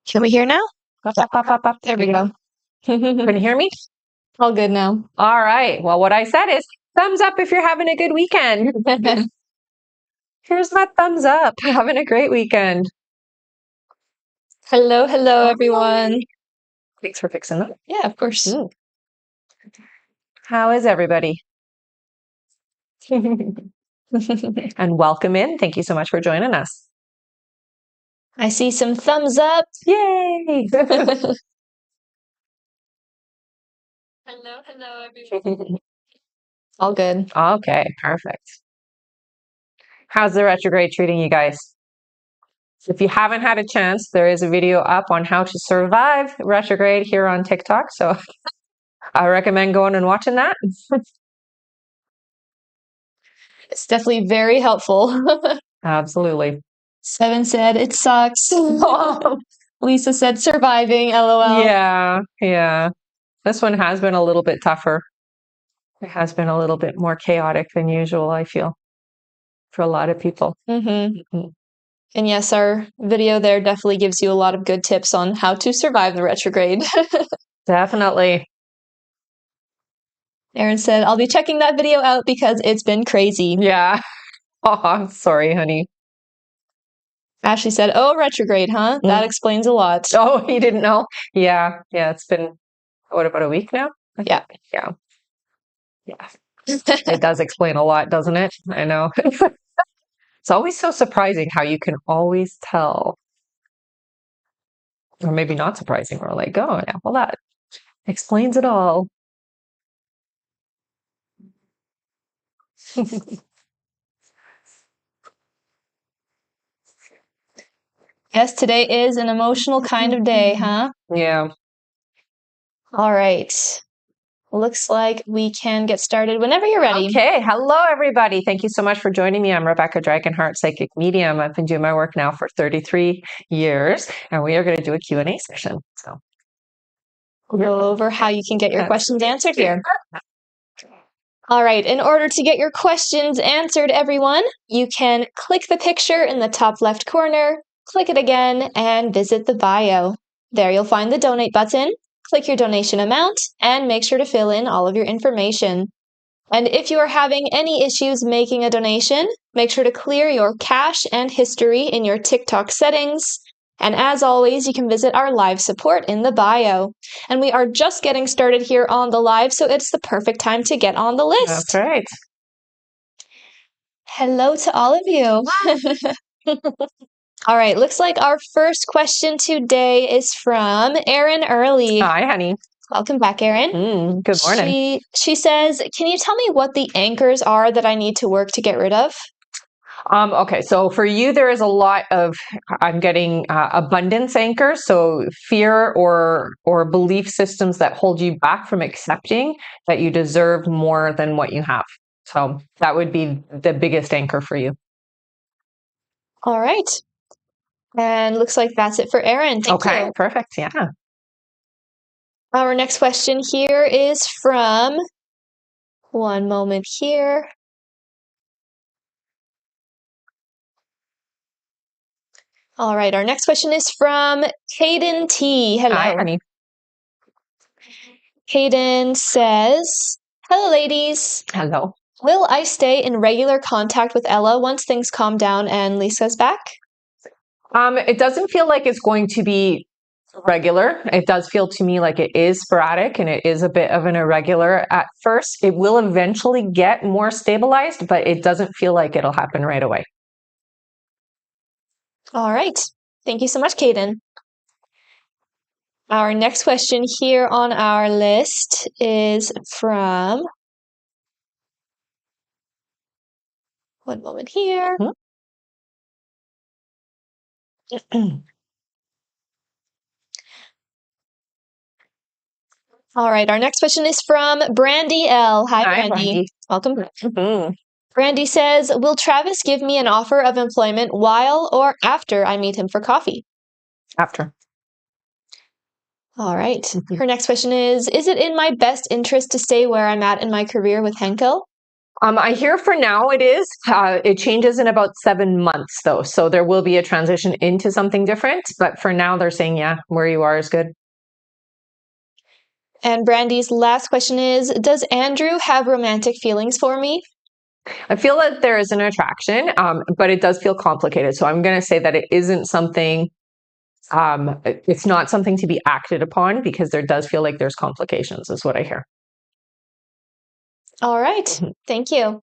Can we hear now? Up. There we go. Can you hear me? All good now. All right. Well, what I said is thumbs up if you're having a good weekend. Here's my thumbs up. Having a great weekend. Hello, everyone. Thanks for fixing that. Yeah, of course. How is everybody? And welcome in. Thank you so much for joining us. I see some thumbs up. Yay! Hello, everyone. All good. Okay, perfect. How's the retrograde treating you guys? If you haven't had a chance, there is a video up on how to survive retrograde here on TikTok. So I recommend going and watching that. It's definitely very helpful. Absolutely. Seven said it sucks. Lisa said surviving, LOL. Yeah. This one has been a little bit tougher. It has been a little bit more chaotic than usual, I feel, for a lot of people. Mm-hmm. And yes, our video there definitely gives you a lot of good tips on how to survive the retrograde. Definitely. Erin said, I'll be checking that video out because it's been crazy. Yeah. Oh, I'm sorry, honey. Ashley said, oh, retrograde, huh? That explains a lot. Oh, you didn't know? Yeah. It's been, what, about a week now? Yeah. It does explain a lot, doesn't it? I know. It's always so surprising how you can always tell. Or maybe not surprising. We're like, oh, yeah, well, that explains it all. Yes, today is an emotional kind of day, huh? Yeah. All right. Looks like we can get started whenever you're ready. Okay. Hello, everybody. Thank you so much for joining me. I'm Rebecca Dragonheart, Psychic Medium. I've been doing my work now for 33 years, and we are going to do a Q&A session. So we'll go over how you can get your questions answered here. All right, in order to get your questions answered, everyone, you can click the picture in the top left corner, click it again, and visit the bio. There you'll find the donate button, click your donation amount, and make sure to fill in all of your information. And if you are having any issues making a donation, make sure to clear your cache and history in your TikTok settings. And as always, you can visit our live support in the bio. And we are just getting started here on the live, so it's the perfect time to get on the list. That's right. Hello to all of you. All right, looks like our first question today is from Erin Early. Hi, honey. Welcome back, Erin. Good morning. She says, can you tell me what the anchors are that I need to work to get rid of? Okay, so for you, there is a lot of, I'm getting abundance anchors, so fear or belief systems that hold you back from accepting that you deserve more than what you have. So that would be the biggest anchor for you. All right. And looks like that's it for Erin. Thank you. Okay, perfect. Yeah. Our next question here is from, one moment here. All right, our next question is from Kaden T. Hello. Hi, honey. Kaden says, hello, ladies. Hello. Will I stay in regular contact with Ella once things calm down and Lisa's back? It doesn't feel like it's going to be regular. It does feel to me like it is sporadic and it is a bit of an irregular at first. It will eventually get more stabilized, but it doesn't feel like it'll happen right away. All right. Thank you so much, Kaden. Our next question here on our list is from, one moment here. All right, our next question is from Brandy L. Hi, Brandy. Welcome back. Brandy says, will Travis give me an offer of employment while or after I meet him for coffee? After. All right. Her next question is it in my best interest to stay where I'm at in my career with Henkel? I hear for now it is. It changes in about 7 months, though. So there will be a transition into something different. But for now, they're saying, yeah, where you are is good. And Brandy's last question is, does Andrew have romantic feelings for me? I feel that there is an attraction, but it does feel complicated. So I'm going to say that it isn't something, it's not something to be acted upon because there does feel like there's complications, is what I hear. All right. Thank you.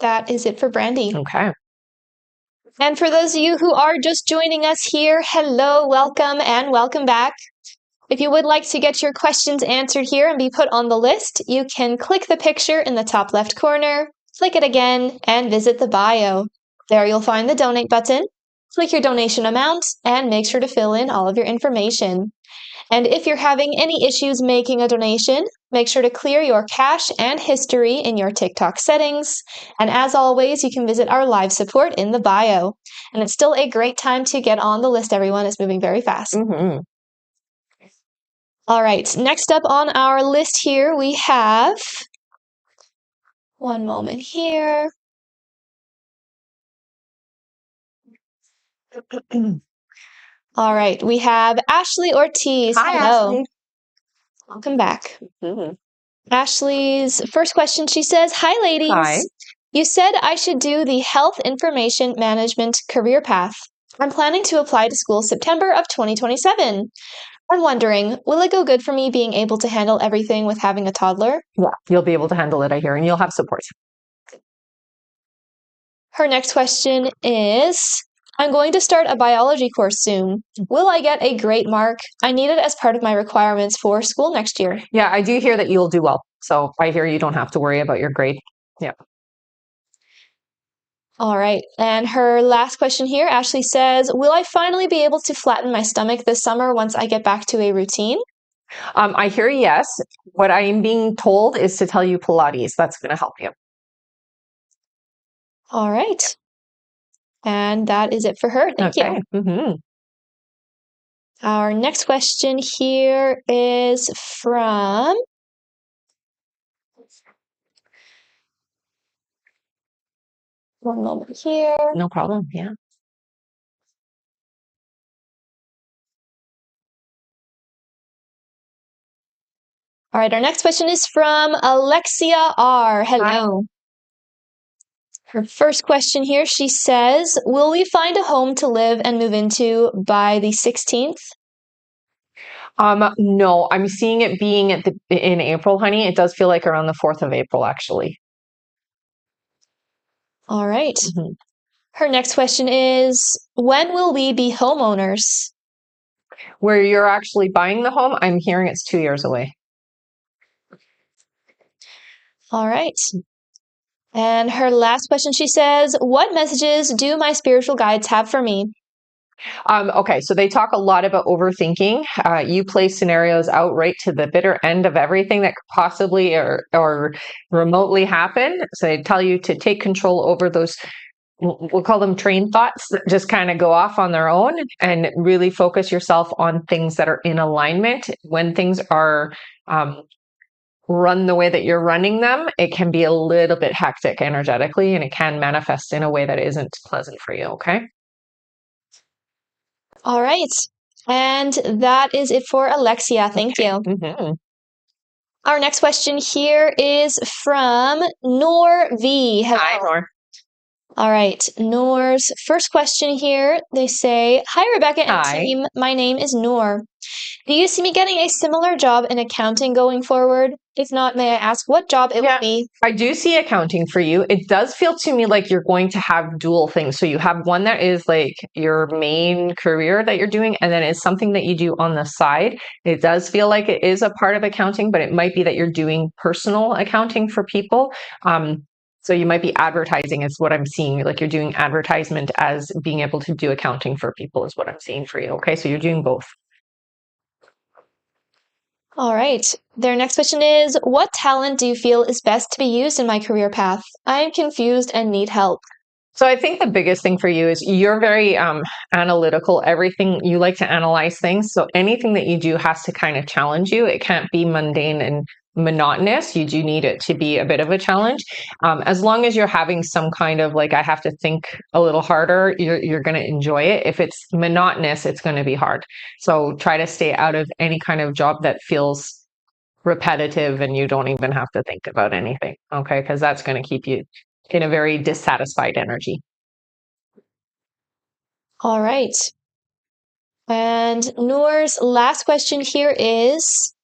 That is it for Brandy. Okay. And for those of you who are just joining us here, hello, welcome, and welcome back. If you would like to get your questions answered here and be put on the list, you can click the picture in the top left corner, click it again, and visit the bio. There you'll find the donate button. Click your donation amount and make sure to fill in all of your information. And if you're having any issues making a donation, make sure to clear your cache and history in your TikTok settings. And as always, you can visit our live support in the bio. And it's still a great time to get on the list, everyone. It's moving very fast. Mm-hmm. All right, next up on our list here, we have, one moment here. All right, we have Ashley Ortiz. Hi, Hello. Ashley. Welcome back. Mm-hmm. Ashley's first question, she says, hi, ladies. Hi. You said I should do the Health Information Management career path. I'm planning to apply to school September of 2027. I'm wondering, will it go good for me being able to handle everything with having a toddler? Yeah, you'll be able to handle it, I hear, and you'll have support. Her next question is, I'm going to start a biology course soon. Will I get a great mark? I need it as part of my requirements for school next year. Yeah, I do hear that you'll do well. So I hear you don't have to worry about your grade. Yeah. All right. And her last question here, Ashley says, will I finally be able to flatten my stomach this summer once I get back to a routine? I hear yes. What I am being told is to tell you Pilates. That's going to help you. All right. And that is it for her. Thank you. Mm-hmm. Our next question here is from... One moment here. No problem. Yeah. All right. Our next question is from Alexia R. Hello. Hi. Her first question here, she says, will we find a home to live and move into by the 16th? No, I'm seeing it being in April, honey. It does feel like around the 4th of April, actually. All right. Mm-hmm. Her next question is, when will we be homeowners? Where you're actually buying the home, I'm hearing it's 2 years away. All right. And her last question, she says, what messages do my spiritual guides have for me? Okay, so they talk a lot about overthinking. You play scenarios out right to the bitter end of everything that could possibly or remotely happen. So they tell you to take control over those, we'll call them train thoughts that just kind of go off on their own, and really focus yourself on things that are in alignment. When things are run the way that you're running them, it can be a little bit hectic energetically, and it can manifest in a way that isn't pleasant for you, okay? All right. And that is it for Alexia. Thank you. Mm-hmm. Our next question here is from Noor V. Hello. Hi, Noor. All right. Noor's first question here, they say, hi, Rebecca and Hi. team. My name is Noor. Do you see me getting a similar job in accounting going forward? If not, may I ask what job it will be? I do see accounting for you. It does feel to me like you're going to have dual things. So you have one that is like your main career that you're doing, and then it's something that you do on the side. It does feel like it is a part of accounting, but it might be that you're doing personal accounting for people. So you might be advertising is what I'm seeing. Like you're doing advertisement as being able to do accounting for people is what I'm seeing for you. Okay, so you're doing both. All right. Their next question is, what talent do you feel is best to be used in my career path? I am confused and need help. So I think the biggest thing for you is you're very analytical. Everything, you like to analyze things. So anything that you do has to kind of challenge you. It can't be mundane and monotonous. You do need it to be a bit of a challenge. As long as you're having some kind of like, I have to think a little harder, you're going to enjoy it. If it's monotonous, it's going to be hard. So try to stay out of any kind of job that feels repetitive and you don't even have to think about anything. Okay. Because that's going to keep you in a very dissatisfied energy. All right. And Noor's last question here is,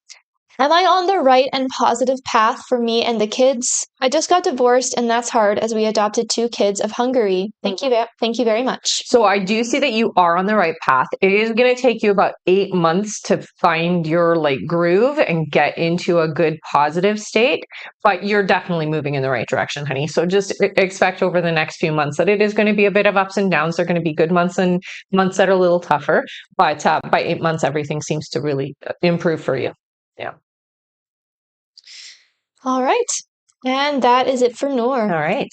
am I on the right and positive path for me and the kids? I just got divorced and that's hard as we adopted 2 kids of Hungary. Thank you very much. So I do see that you are on the right path. It is going to take you about 8 months to find your like groove and get into a good positive state, but you're definitely moving in the right direction, honey. So just expect over the next few months that it is going to be a bit of ups and downs. There are going to be good months and months that are a little tougher, but by 8 months, everything seems to really improve for you. Yeah. All right. And that is it for Noor. All right.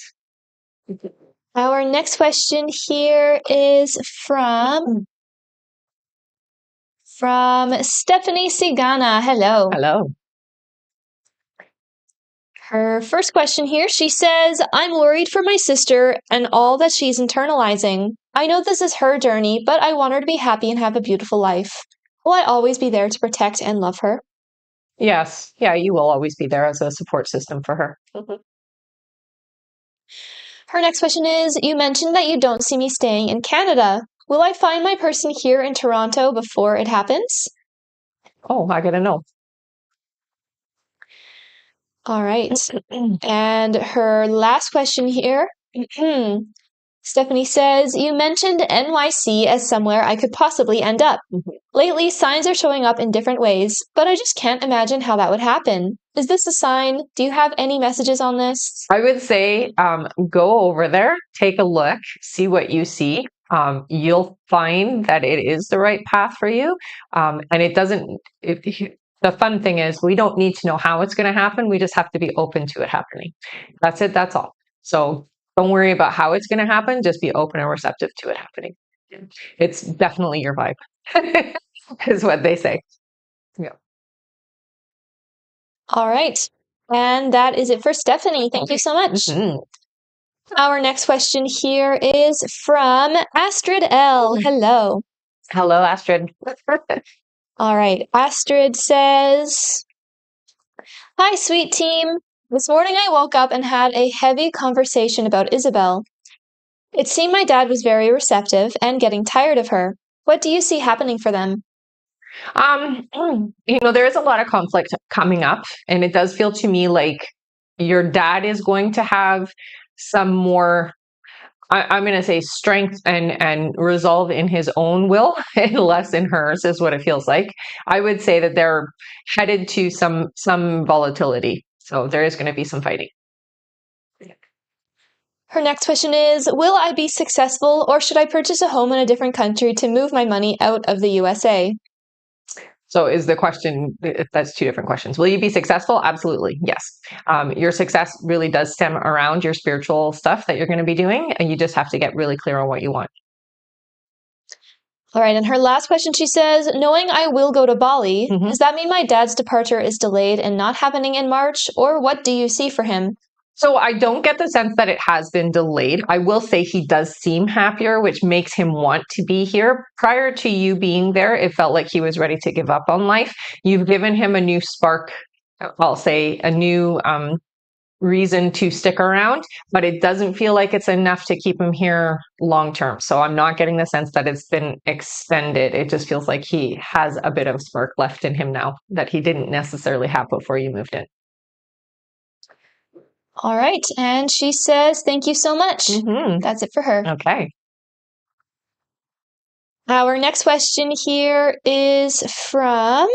Our next question here is from Stephanie Sigana. Hello. Hello. Her first question here, she says, I'm worried for my sister and all that she's internalizing. I know this is her journey, but I want her to be happy and have a beautiful life. Will I always be there to protect and love her? Yes. Yeah, you will always be there as a support system for her. Her next question is, you mentioned that you don't see me staying in Canada. Will I find my person here in Toronto before it happens? Oh, I gotta know. All right. And her last question here. Stephanie says, you mentioned NYC as somewhere I could possibly end up. Lately, signs are showing up in different ways, but I just can't imagine how that would happen. Is this a sign? Do you have any messages on this? I would say go over there, take a look, see what you see. You'll find that it is the right path for you. And it doesn't, the fun thing is we don't need to know how it's going to happen. We just have to be open to it happening. That's it. That's all. So don't worry about how it's going to happen. Just be open and receptive to it happening. It's definitely your vibe, is what they say. Yeah. All right. And that is it for Stephanie. Thank you so much. Our next question here is from Astrid L. Hello. Hello, Astrid. All right. Astrid says, hi, sweet team. This morning I woke up and had a heavy conversation about Isabel. It seemed my dad was very receptive and getting tired of her. What do you see happening for them? There is a lot of conflict coming up, and it does feel to me like your dad is going to have some more, I'm going to say, strength and resolve in his own will and less in hers, is what it feels like. I would say that they're headed to some volatility. So there is going to be some fighting. Her next question is, will I be successful or should I purchase a home in a different country to move my money out of the USA? So is the question, that's 2 different questions. Will you be successful? Absolutely. Yes. Your success really does stem around your spiritual stuff that you're going to be doing. And you just have to get really clear on what you want. All right. And her last question, she says, knowing I will go to Bali, does that mean my dad's departure is delayed and not happening in March? Or what do you see for him? So I don't get the sense that it has been delayed. I will say he does seem happier, which makes him want to be here. Prior to you being there, it felt like he was ready to give up on life. You've given him a new spark, I'll say a new reason to stick around, but it doesn't feel like it's enough to keep him here long term. So I'm not getting the sense that it's been extended. It just feels like he has a bit of spark left in him now that he didn't necessarily have before you moved in. All right. And she says, thank you so much. That's it for her. Okay. Our next question here is from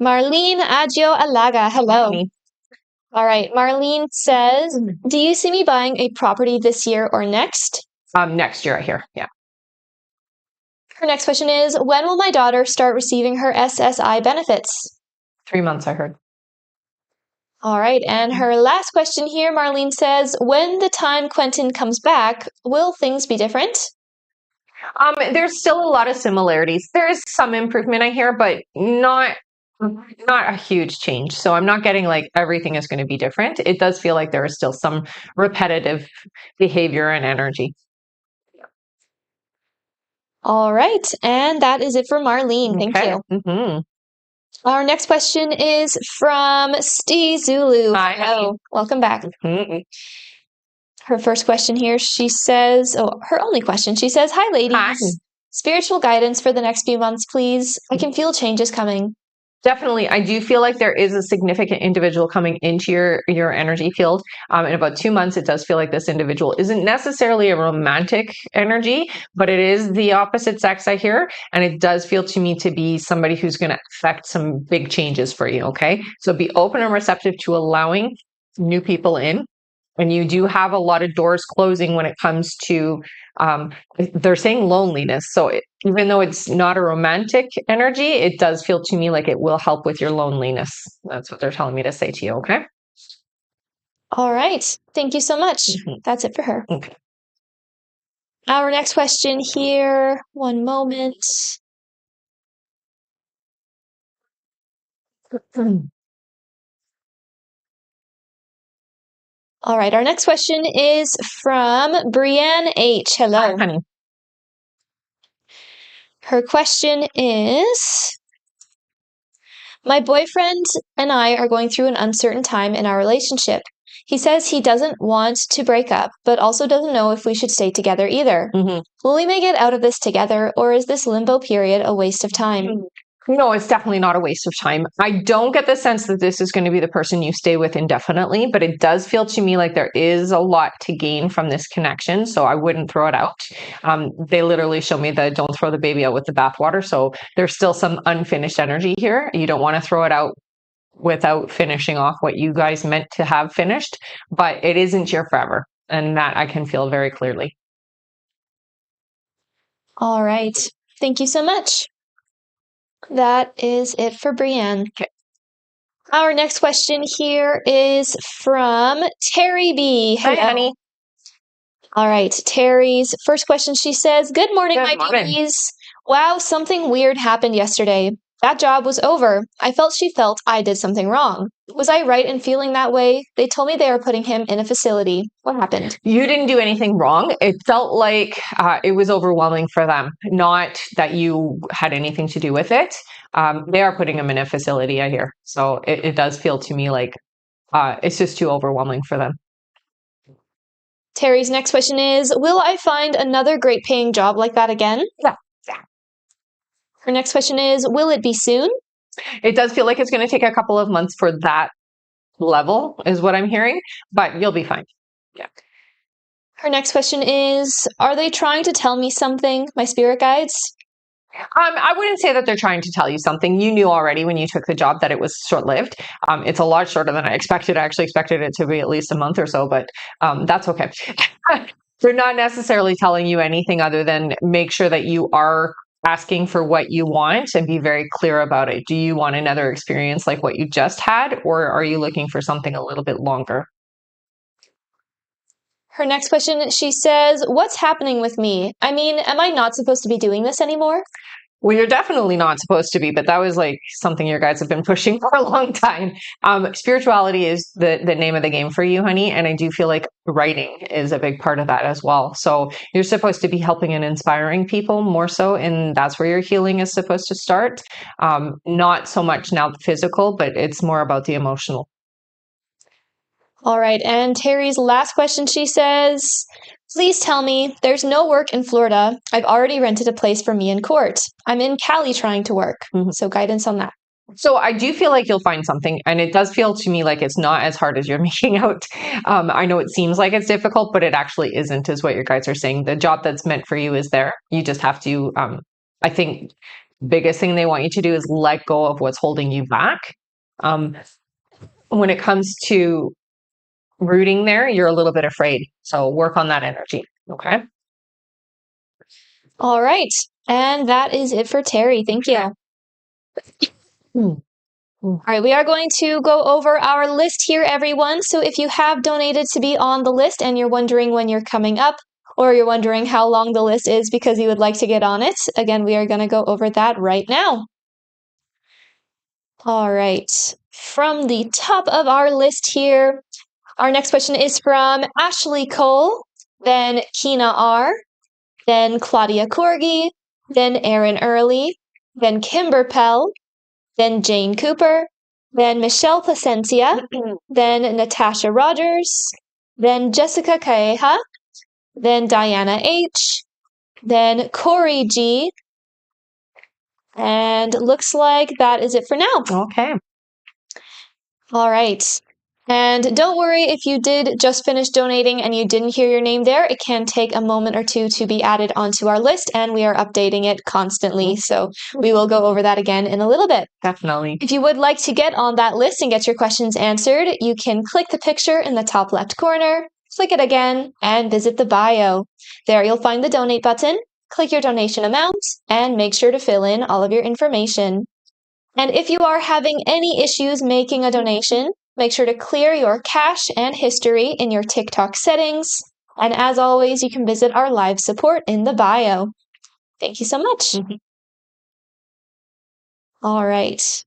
Marlene Agio Alaga. Hello. Hi. All right. Marlene says, do you see me buying a property this year or next? Next year, I hear. Yeah. Her next question is, when will my daughter start receiving her SSI benefits? 3 months, I heard. All right. And her last question here, Marlene says, when the time Quentin comes back, will things be different? There's still a lot of similarities. There is some improvement I hear, but not a huge change. So I'm not getting like everything is going to be different. It does feel like there is still some repetitive behavior and energy. All right. And that is it for Marlene. Thank Okay. you. Mm-hmm. Our next question is from Stee Zulu. Hi. Hello. Welcome back. Mm-hmm. Her first question here, she says, her only question, she says, "Hi, ladies. Hi. Spiritual guidance for the next few months, please. I can feel changes coming." Definitely. I do feel like there is a significant individual coming into your energy field. In about 2 months, it does feel like this individual isn't necessarily a romantic energy, but it is the opposite sex, I hear. And it does feel to me to be somebody who's going to affect some big changes for you. Okay. So be open and receptive to allowing new people in. And you do have a lot of doors closing when it comes to, they're saying loneliness. So even though it's not a romantic energy, it does feel to me like it will help with your loneliness. That's what they're telling me to say to you. Okay. All right. Thank you so much. That's it for her. Okay. Our next question here. One moment. All right. Our next question is from Brienne H. Hello. Hi, honey. Her question is, "My boyfriend and I are going through an uncertain time in our relationship. He says he doesn't want to break up, but also doesn't know if we should stay together either. Will we make it out of this together, or is this limbo period a waste of time?" No, it's definitely not a waste of time. I don't get the sense that this is going to be the person you stay with indefinitely, but it does feel to me like there is a lot to gain from this connection. So I wouldn't throw it out. They literally show me that don't throw the baby out with the bathwater. So there's still some unfinished energy here. You don't want to throw it out without finishing off what you guys meant to have finished, but it isn't here forever. And that I can feel very clearly. All right. Thank you so much. That is it for Brienne. Okay. Our next question here is from Terry B. Hi, honey. All right. Terry's first question, she says, "Good morning, Good my morning. babies. Wow, something weird happened yesterday. That job was over. I felt she felt I did something wrong. Was I right in feeling that way? They told me they were putting him in a facility. What happened?" You didn't do anything wrong. It felt like it was overwhelming for them, not that you had anything to do with it. They are putting him in a facility, I hear. So it does feel to me like it's just too overwhelming for them. Terry's next question is, "Will I find another great paying job like that again?" Yeah. Her next question is, "Will it be soon?" It does feel like it's going to take a couple of months for that level, is what I'm hearing, but you'll be fine. Yeah. Her next question is, "Are they trying to tell me something, my spirit guides?" I wouldn't say that they're trying to tell you something. You knew already when you took the job that it was short-lived. It's a lot shorter than I expected. I actually expected it to be at least a month or so, but that's okay. They're not necessarily telling you anything other than make sure that you are asking for what you want and be very clear about it. Do you want another experience like what you just had, or are you looking for something a little bit longer? Her next question, she says, "What's happening with me? I mean, am I not supposed to be doing this anymore?" Well, you're definitely not supposed to be, but that was like something your guys have been pushing for a long time. Spirituality is the name of the game for you, honey. And I do feel like writing is a big part of that as well. So you're supposed to be helping and inspiring people more so. And that's where your healing is supposed to start. Not so much now the physical, but it's more about the emotional. All right. And Terry's last question, she says, "Please tell me, there's no work in Florida. I've already rented a place for me in court. I'm in Cali trying to work." So guidance on that. So I do feel like you'll find something, and it does feel to me like it's not as hard as you're making out. I know it seems like it's difficult, but it actually isn't, is what your guys are saying. The job that's meant for you is there. You just have to, I think biggest thing they want you to do is let go of what's holding you back. When it comes to rooting there, you're a little bit afraid. So work on that energy. Okay. All right. And that is it for Terry. Thank you. All right, we are going to go over our list here, everyone. So if you have donated to be on the list and you're wondering when you're coming up, or you're wondering how long the list is because you would like to get on it, again, we are going to go over that right now. All right. From the top of our list here, our next question is from Ashley Cole, then Kina R., then Claudia Corgi, then Aaron Early, then Kimber Pell, then Jane Cooper, then Michelle Placencia, then Natasha Rogers, then Jessica Caeja, then Diana H., then Corey G., and looks like that is it for now. Okay. All right. And don't worry if you did just finish donating and you didn't hear your name there. It can take a moment or two to be added onto our list, and we are updating it constantly. So we will go over that again in a little bit. Definitely. If you would like to get on that list and get your questions answered, you can click the picture in the top left corner, click it again, and visit the bio. There you'll find the donate button. Click your donation amount and make sure to fill in all of your information. And if you are having any issues making a donation, make sure to clear your cache and history in your TikTok settings. And as always, you can visit our live support in the bio. Thank you so much. All right.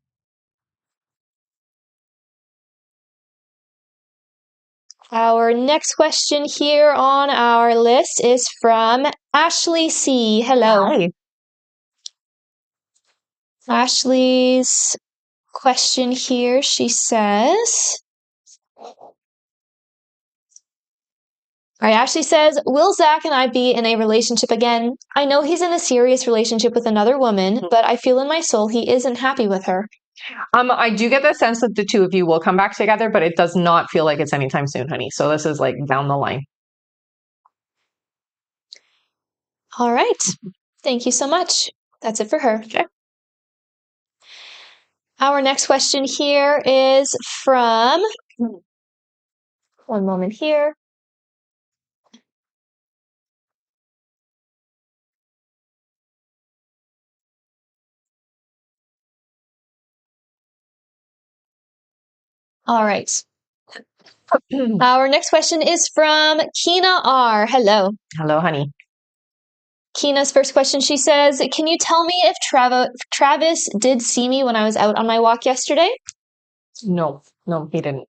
Our next question here on our list is from Ashley C. Hello. Hi. Ashley's question here, she says... All right, Ashley says, will Zach and I be in a relationship again? I know he's in a serious relationship with another woman, but I feel in my soul he isn't happy with her. I do get the sense that the two of you will come back together, but it does not feel like it's anytime soon, honey. So this is like down the line. All right. Thank you so much. That's it for her. Okay. Our next question here is from... One moment here. All right. Our next question is from Kina R. Hello. Hello, honey. Kina's first question, she says, can you tell me if Travis did see me when I was out on my walk yesterday? No, he didn't.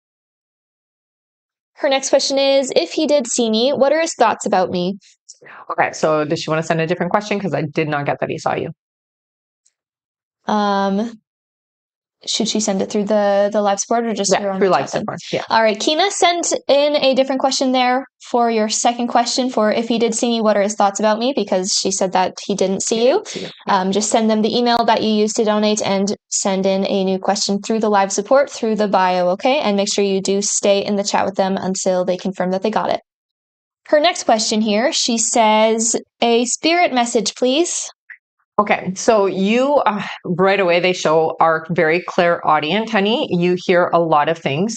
Her next question is, if he did see me, what are his thoughts about me? Okay, so does she want to send a different question? Because I did not get that he saw you. Should she send it through the live support or just through live support? Yeah. All right, Kina sent in a different question there for your second question for if he did see me, what are his thoughts about me? Because she said that he didn't see you. Just send them the email that you used to donate and send in a new question through the live support through the bio, okay? And make sure you do stay in the chat with them until they confirm that they got it. Her next question here, she says, a spirit message, please. Okay, so you, right away, they show are very clairaudient, honey. You hear a lot of things.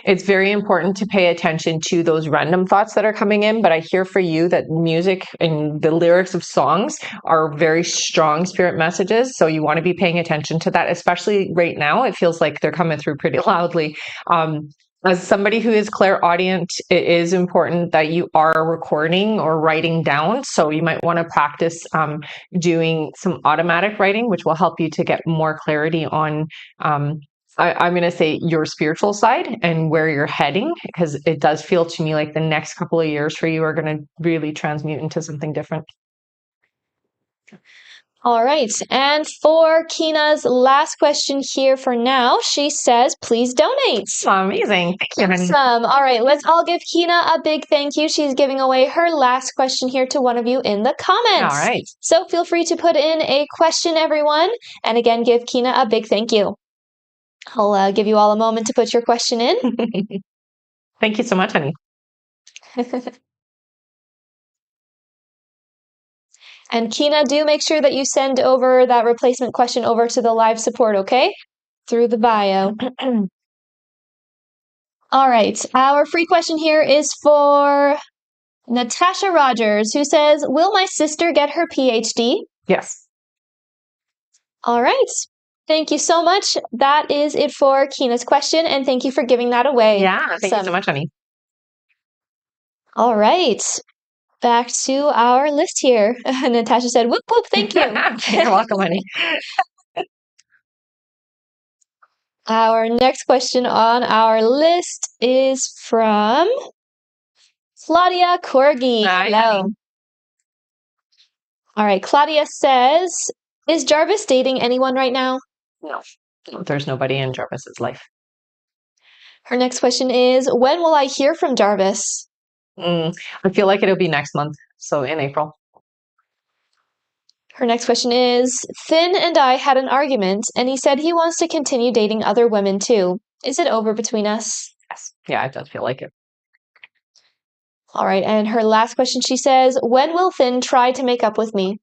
It's very important to pay attention to those random thoughts that are coming in, but I hear for you that music and the lyrics of songs are very strong spirit messages, so you want to be paying attention to that, especially right now. It feels like they're coming through pretty loudly. As somebody who is clairaudient, it is important that you are recording or writing down. So you might want to practice doing some automatic writing, which will help you to get more clarity on, I'm going to say, your spiritual side and where you're heading, because it does feel to me like the next couple of years for you are going to really transmute into something different. All right, and for Kina's last question here for now, she says, please donate. Amazing. Thank you. Awesome. All right, let's all give Kina a big thank you. She's giving away her last question here to one of you in the comments. All right. So feel free to put in a question, everyone. And again, give Kina a big thank you. I'll give you all a moment to put your question in. Thank you so much, honey. And Kina, do make sure that you send over that replacement question over to the live support, okay? Through the bio. All right, our free question here is for Natasha Rogers, who says, will my sister get her PhD? Yes. All right. Thank you so much. That is it for Kina's question, and thank you for giving that away. Yeah, thank you so much, honey. All right. back to our list here. Natasha said, whoop, whoop, thank you. You're welcome, honey. Our next question on our list is from Claudia Corgi. Hi, Hello. honey. All right, Claudia says, is Jarvis dating anyone right now? No, there's nobody in Jarvis's life. Her next question is, when will I hear from Jarvis? I feel like it'll be next month, so in April. Her next question is, Finn and I had an argument, and he said he wants to continue dating other women too. Is it over between us? Yes. Yeah, it does feel like it. All right, and her last question, she says, when will Finn try to make up with me?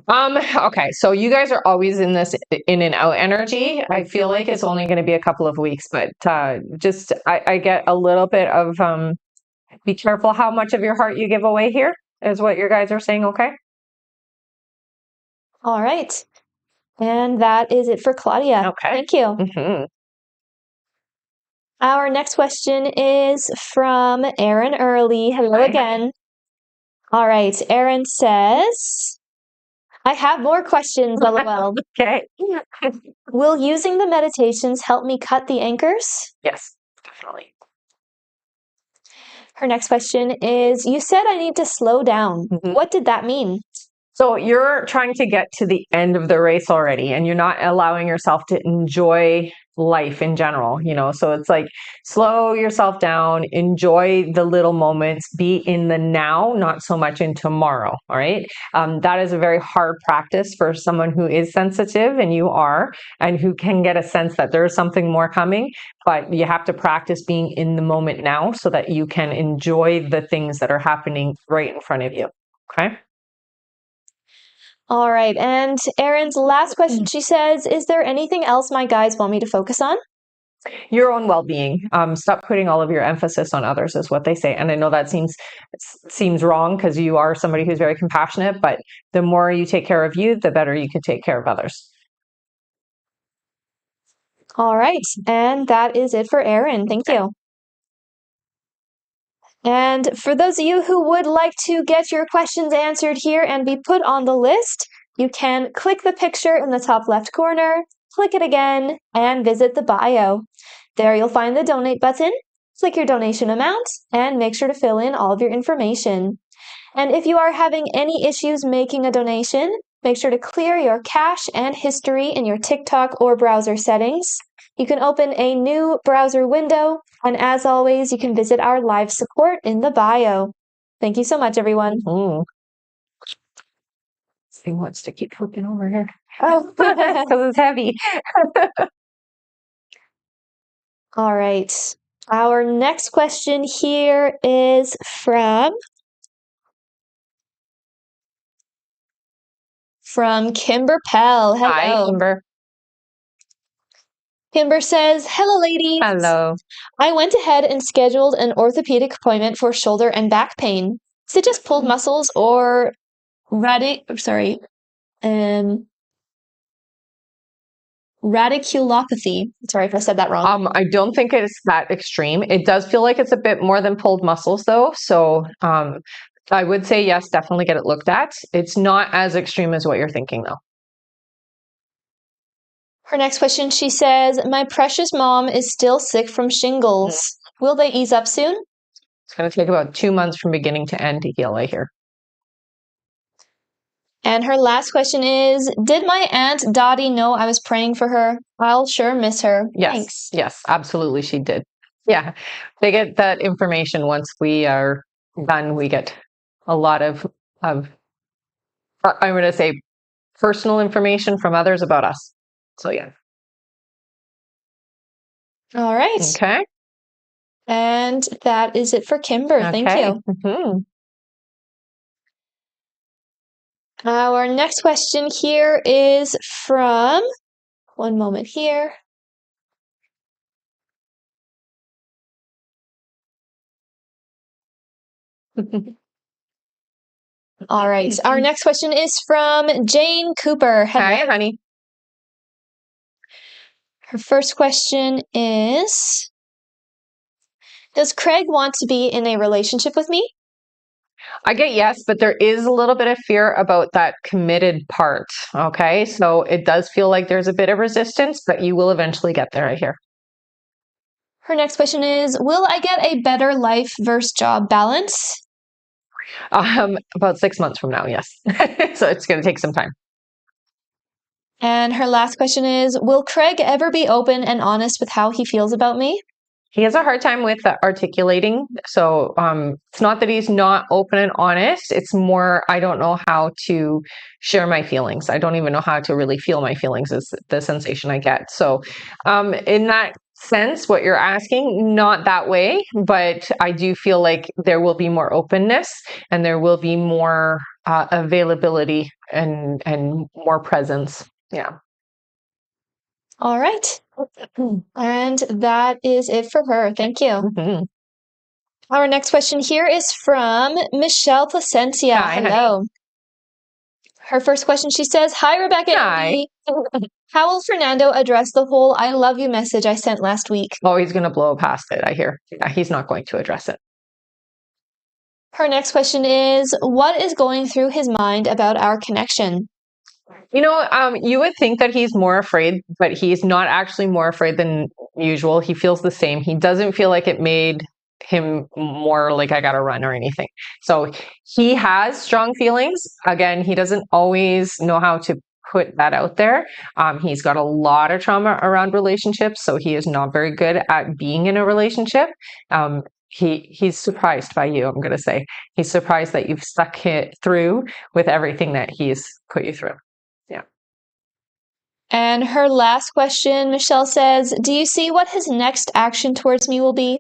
Okay, so you guys are always in this in and out energy. I feel like it's only going to be a couple of weeks, but I get a little bit of be careful how much of your heart you give away here, is what your guys are saying, okay? All right. And that is it for Claudia. Okay. Thank you. Mm-hmm. Our next question is from Erin Early. Hello again. All right. Erin says, I have more questions, LOL. Okay. Will using the meditations help me cut the anchors? Yes, definitely. Her next question is, you said I need to slow down. Mhm. What did that mean? So you're trying to get to the end of the race already, and you're not allowing yourself to enjoy life in general, so it's like slow yourself down, enjoy the little moments, be in the now, not so much in tomorrow. All right. That is a very hard practice for someone who is sensitive, and you are, and who can get a sense that there is something more coming, but you have to practice being in the moment now so that you can enjoy the things that are happening right in front of you. Okay. All right. And Erin's last question, she says, is there anything else my guides want me to focus on? Your own well-being. Stop putting all of your emphasis on others, is what they say. And I know that seems wrong, because you are somebody who's very compassionate, but the more you take care of you, the better you can take care of others. All right. And that is it for Erin. Thank you. And for those of you who would like to get your questions answered here and be put on the list, you can click the picture in the top left corner, click it again, and visit the bio. There you'll find the donate button, click your donation amount, and make sure to fill in all of your information. And if you are having any issues making a donation, make sure to clear your cache and history in your TikTok or browser settings. You can open a new browser window, and as always, you can visit our live support in the bio. Thank you so much, everyone. He wants to keep flipping over here. Oh, because it's heavy. all right. Our next question here is from Kimber Pell. Hello. Hi, Kimber. Kimber says, hello, ladies. Hello. I went ahead and scheduled an orthopedic appointment for shoulder and back pain. Is it just pulled muscles or radiculopathy? Sorry if I said that wrong. I don't think it's that extreme. It does feel like it's a bit more than pulled muscles, though. So I would say yes, definitely get it looked at. It's not as extreme as what you're thinking, though. Her next question, she says, my precious mom is still sick from shingles. Will they ease up soon? It's going to take about 2 months from beginning to end to heal, I hear. And her last question is, did my Aunt Dottie know I was praying for her? I'll sure miss her. Yes. Thanks. Yes, absolutely she did. Yeah, they get that information once we are done. We get a lot of I'm going to say, personal information from others about us. So yeah. All right. Okay. And that is it for Kimber. Okay. Thank you. Mm-hmm. Our next question here is from, one moment here. All right. Our next question is from Jane Cooper. Hello. Hi, honey. Her first question is, does Craig want to be in a relationship with me? I get yes, but there is a little bit of fear about that committed part. Okay. So it does feel like there's a bit of resistance, but you will eventually get there, I hear. Her next question is, will I get a better life versus job balance? About 6 months from now, yes. So it's going to take some time. And her last question is, will Craig ever be open and honest with how he feels about me? He has a hard time with articulating. So it's not that he's not open and honest. It's more, I don't know how to share my feelings. I don't even know how to really feel my feelings is the sensation I get. So in that sense, what you're asking, not that way, but I do feel like there will be more openness and there will be more availability and more presence. Yeah. All right. And that is it for her. Thank you. Mm-hmm. Our next question here is from Michelle Placencia. Hi, hello. Her first question, she says, hi, Rebecca. Hi. How will Fernando address the whole I love you message I sent last week? Oh, he's going to blow past it, I hear. Yeah, he's not going to address it. Her next question is, what is going through his mind about our connection? You would think that he's more afraid, but he's not actually more afraid than usual. He feels the same. He doesn't feel like it made him more like I gotta run or anything. So he has strong feelings. Again, he doesn't always know how to put that out there. He's got a lot of trauma around relationships, so he is not very good at being in a relationship. He's surprised by you, I'm going to say. He's surprised that you've stuck it through with everything that he's put you through. Yeah. And her last question, Michelle says, do you see what his next action towards me will be?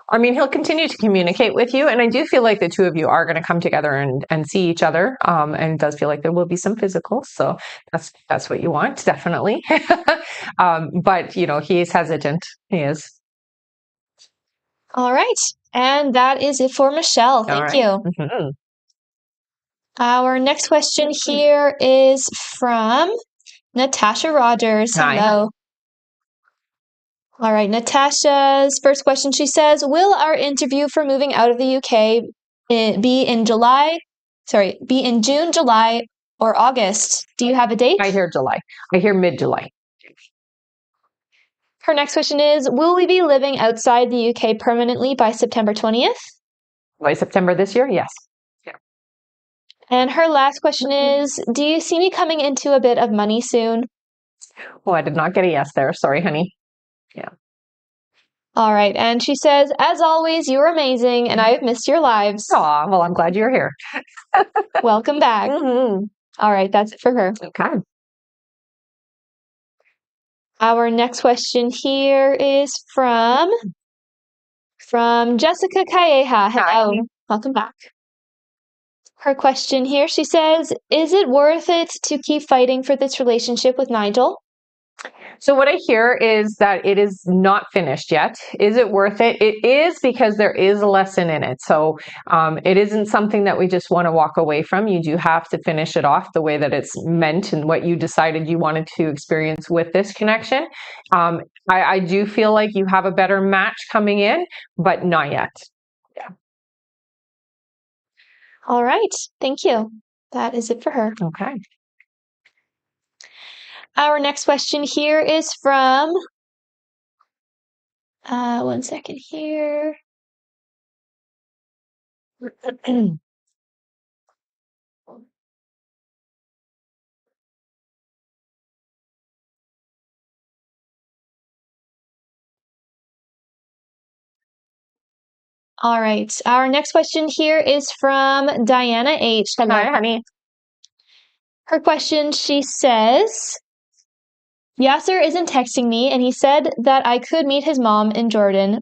I mean, he'll continue to communicate with you. And I do feel like the two of you are going to come together and see each other. And it does feel like there will be some physical. So that's what you want, definitely. But, he is hesitant. He is. All right. And that is it for Michelle. Thank you. Mm-hmm. Our next question here is from Natasha Rogers. Hi. Hello. All right, Natasha's first question, she says, will our interview for moving out of the UK be in June, July, or August? Do you have a date? I hear July. I hear mid-July. Her next question is, will we be living outside the UK permanently by September 20th? By September this year? Yes. Yeah. And her last question is, do you see me coming into a bit of money soon? Oh, I did not get a yes there. Sorry, honey. Yeah. All right. And she says, as always, you're amazing and I've missed your lives. Aw, well, I'm glad you're here. Welcome back. Mm-hmm. All right. That's it for her. Okay. Our next question here is from Jessica Calleja. Hello. Hi. Welcome back. Her question here, she says, is it worth it to keep fighting for this relationship with Nigel? So what I hear is that it is not finished yet. Is it worth it? It is, because there is a lesson in it. So it isn't something that we just want to walk away from. You do have to finish it off the way that it's meant and what you decided you wanted to experience with this connection. I do feel like you have a better match coming in, but not yet. Yeah. All right. Thank you. That is it for her. Okay. Our next question here is from, one second here. All right. Our next question here is from Diana H. Hello. Hi, honey. Her question, she says, Yasser isn't texting me, and he said that I could meet his mom in Jordan,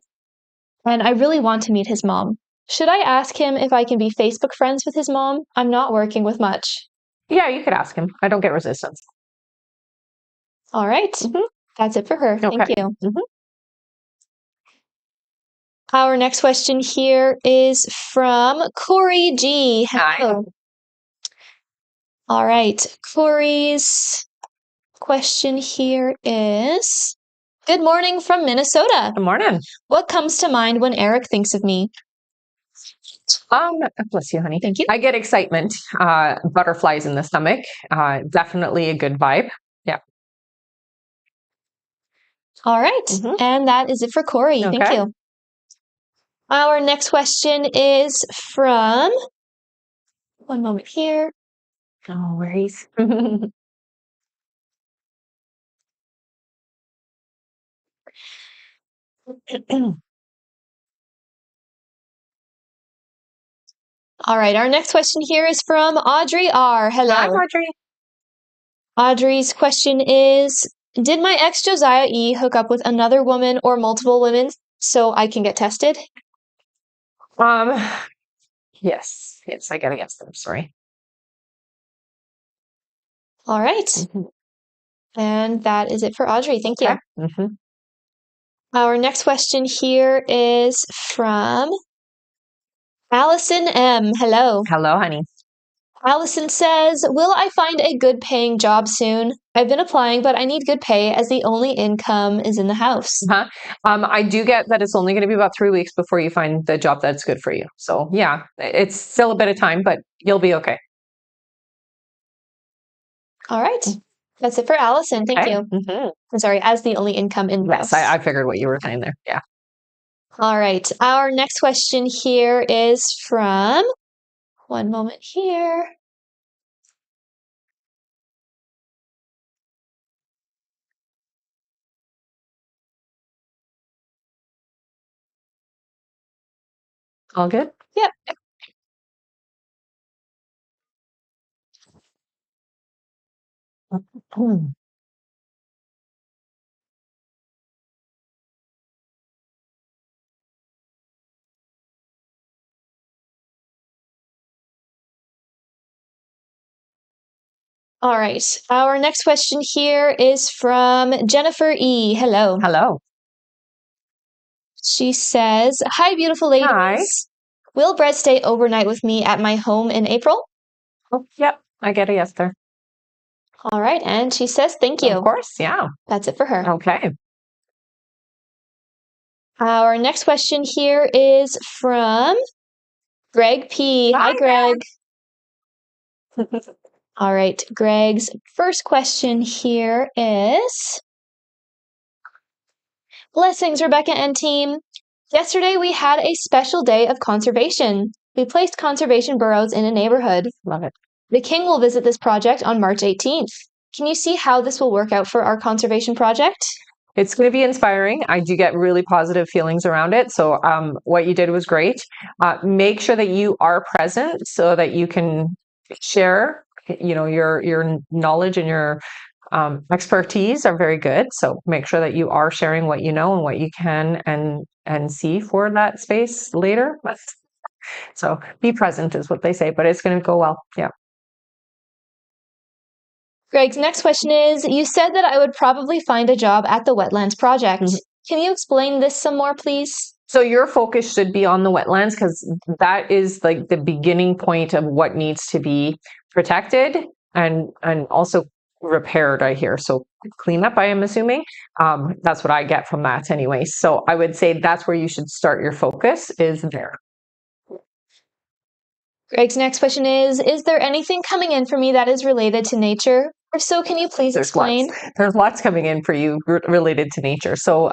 and I really want to meet his mom. Should I ask him if I can be Facebook friends with his mom? I'm not working with much. Yeah, you could ask him. I don't get resistance. All right. Mm-hmm. That's it for her. Okay. Thank you. Mm-hmm. Our next question here is from Corey G. Hello. Hi. All right. Corey's question here is, good morning from Minnesota. Good morning. What comes to mind when Eric thinks of me? Bless you, honey. Thank you. I get excitement, butterflies in the stomach. Definitely a good vibe. Yeah. All right. And that is it for Corey. Okay. Thank you. Our next question is from, one moment here. No worries. All right. Our next question here is from Audrey R. Hello. Hi, Audrey. Audrey's question is, did my ex Josiah E hook up with another woman or multiple women so I can get tested? Yes, I gotta guess them. Sorry. All right. And that is it for Audrey. Thank you. Our next question here is from Allison M. Hello. Hello, honey. Allison says, will I find a good paying job soon? I've been applying, but I need good pay as the only income is in the house. I do get that it's only going to be about 3 weeks before you find the job that's good for you. So yeah, it's still a bit of time, but you'll be okay. All right. That's it for Allison. Thank you. I'm sorry, as the only income in the house. Yes, I figured what you were saying there. Yeah. All right. Our next question here is from, one moment here. All good? Yep. All right. Our next question here is from Jennifer E. Hello. Hello. She says, hi, beautiful ladies. Hi. Will Brett stay overnight with me at my home in April? Oh, yep. I get a yes there. All right. And she says, thank you. Of course. Yeah. That's it for her. Okay. Our next question here is from Greg P. Hi, Greg. All right. Greg's first question here is, blessings, Rebecca and team. Yesterday, we had a special day of conservation. We placed conservation burrows in a neighborhood. Love it. The king will visit this project on March 18th. Can you see how this will work out for our conservation project? It's going to be inspiring. I do get really positive feelings around it. So what you did was great. Make sure that you are present so that you can share, your knowledge and your expertise are very good. So make sure that you are sharing what you know and what you can and see for that space later. So be present is what they say, but it's going to go well. Yeah. Greg's next question is, you said that I would probably find a job at the Wetlands Project. Can you explain this some more, please? So your focus should be on the wetlands because that is like the beginning point of what needs to be protected and also repaired, I hear. So cleanup, I am assuming. That's what I get from that anyway. So I would say that's where you should start your focus is there. Greg's next question is there anything coming in for me that is related to nature? If so, can you please explain? There's lots coming in for you related to nature. So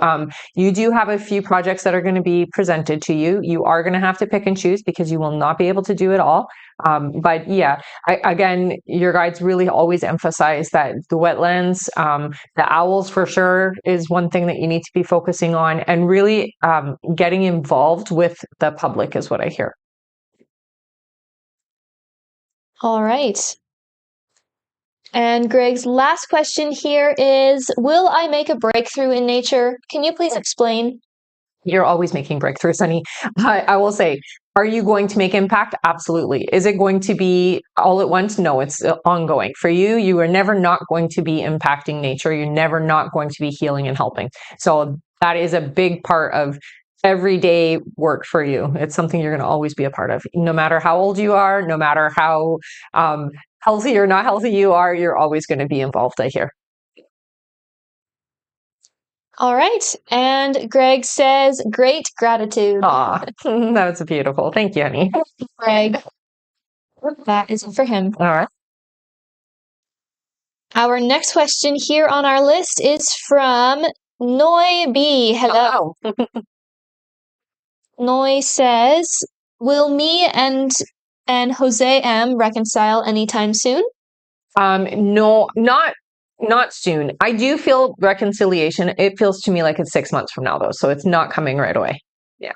you do have a few projects that are going to be presented to you. You are going to have to pick and choose because you will not be able to do it all. But yeah, again, your guides really always emphasize that the wetlands, the owls for sure is one thing that you need to be focusing on, and really getting involved with the public is what I hear. All right. And Greg's last question here is, will I make a breakthrough in nature? Can you please explain? You're always making breakthroughs, honey. I will say, are you going to make impact? Absolutely. Is it going to be all at once? No, it's ongoing. For you, you are never not going to be impacting nature. You're never not going to be healing and helping. So that is a big part of everyday work for you. It's something you're going to always be a part of. No matter how old you are, no matter how healthy or not healthy you are, you're always going to be involved, I hear. All right. And Greg says, great gratitude. Aw, that was beautiful. Thank you, honey. Greg. That is it for him. All right. Our next question here on our list is from Noi B. Hello. Noi says, will me and Jose M reconcile anytime soon? No, not soon. I do feel reconciliation. It feels to me like it's 6 months from now, though, so it's not coming right away. Yeah.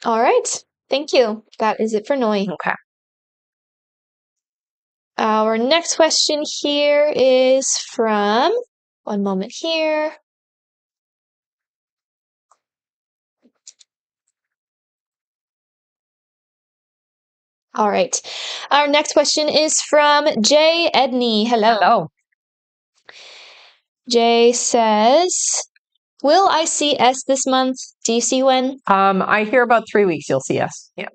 All right. Thank you. That is it for Noi. Okay. Our next question here is from, one moment here. All right. Our next question is from Jay Edney. Hello. Hello. Jay says, will I see S this month? Do you see when? I hear about 3 weeks you'll see us. Yeah.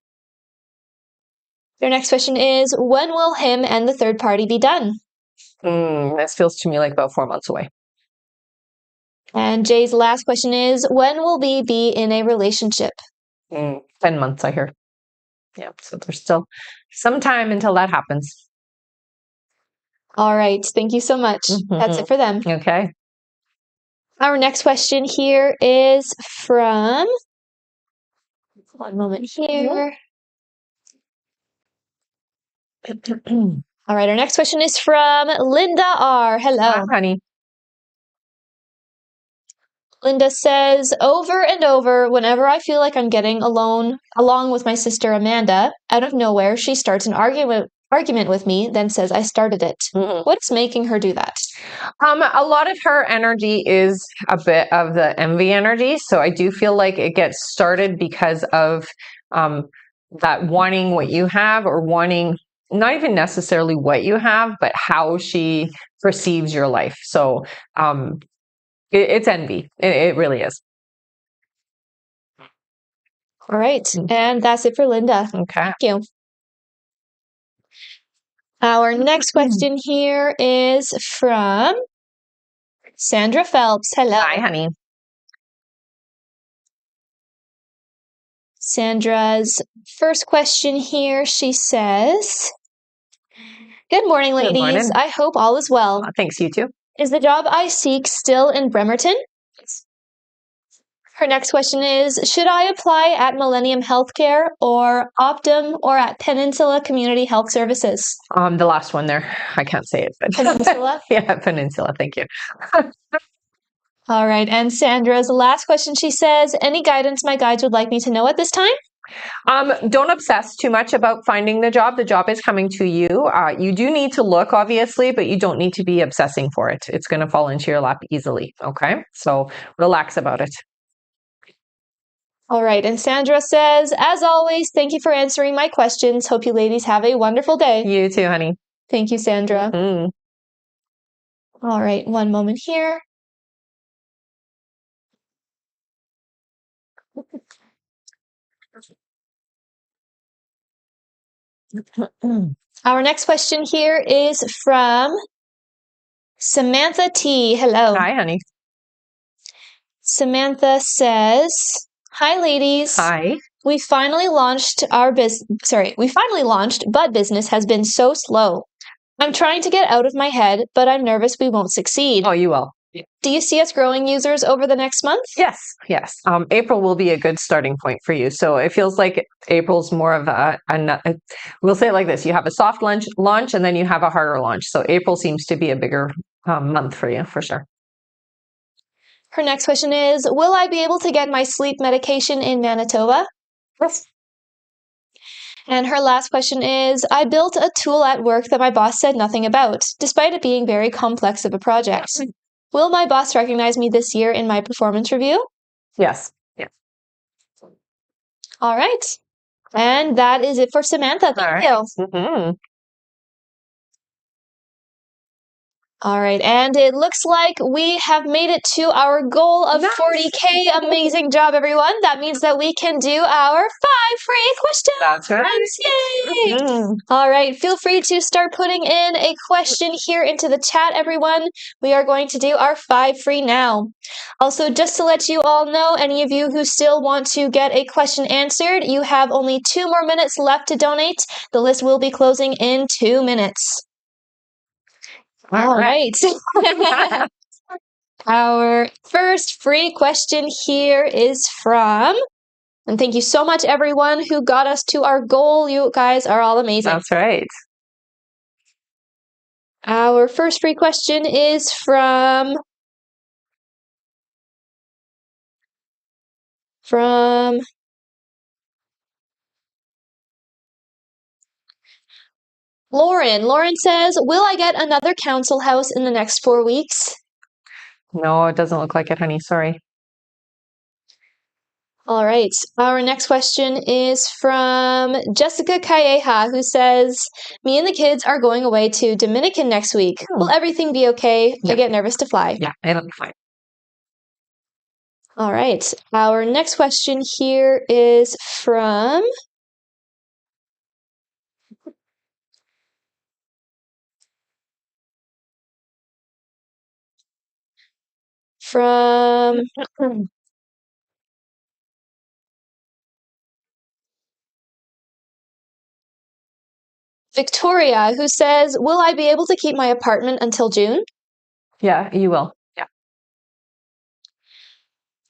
Their next question is, when will him and the third party be done? This feels to me like about 4 months away. And Jay's last question is, when will we be in a relationship? 10 months, I hear. Yeah, so there's still some time until that happens. All right. Thank you so much. That's it for them. Okay. Our next question here is from, one moment here. All right. Our next question is from Linda R. Hello. Hi, honey. Linda says, over and over, whenever I feel like I'm getting along with my sister Amanda, out of nowhere, she starts an argument with me, then says I started it. What's making her do that? A lot of her energy is a bit of the envy energy. So I do feel like it gets started because of that wanting what you have, or wanting not even necessarily what you have, but how she perceives your life. So it's envy. It really is. All right. And that's it for Linda. Okay. Thank you. Our next question here is from Sandra Phelps. Hello. Hi, honey. Sandra's first question here, she says, good morning, ladies. Good morning. I hope all is well. Thanks, you too. Is the job I seek still in Bremerton? Her next question is, should I apply at Millennium Healthcare or Optum or at Peninsula Community Health Services? The last one there. I can't say it, but Peninsula? Yeah, Peninsula. Thank you. All right. And Sandra's last question, she says, any guidance my guides would like me to know at this time? Don't obsess too much about finding the job. The job is coming to you. You do need to look, obviously, but you don't need to be obsessing for it. It's going to fall into your lap easily. Okay. So relax about it. All right. And Sandra says, as always, thank you for answering my questions. Hope you ladies have a wonderful day. You too, honey. Thank you, Sandra. All right. One moment here. Our next question here is from Samantha T. Hello. Hi, honey. Samantha says, hi, ladies. Hi. We finally launched our but business has been so slow. I'm trying to get out of my head, but I'm nervous we won't succeed. Oh, you will. Do you see us growing users over the next month? Yes. April will be a good starting point for you. So it feels like April's more of we'll say it like this. You have a soft launch and then you have a harder launch. So April seems to be a bigger month for you, for sure. Her next question is, will I be able to get my sleep medication in Manitoba? Yes. And her last question is, I built a tool at work that my boss said nothing about, despite it being very complex of a project. Will my boss recognize me this year in my performance review? Yes. All right. And that is it for Samantha. Thank you. All right, and it looks like we have made it to our goal of 40K. Amazing job, everyone. That means that we can do our 5 free questions. That's right. Yay! All right, feel free to start putting in a question here into the chat, everyone. We are going to do our 5 free now. Also, just to let you all know, any of you who still want to get a question answered, you have only 2 more minutes left to donate. The list will be closing in 2 minutes. All right. Our first free question here is from, and thank you so much, everyone who got us to our goal. You guys are all amazing. That's right. Our first free question is from Lauren. Lauren says, will I get another council house in the next 4 weeks? No, it doesn't look like it, honey. Sorry. All right. Our next question is from Jessica Calleja, who says, me and the kids are going away to Dominican next week. Will everything be okay? Yeah. I get nervous to fly. Yeah, it'll be fine. All right. Our next question here is from Victoria, who says, will I be able to keep my apartment until June? Yeah, you will. Yeah.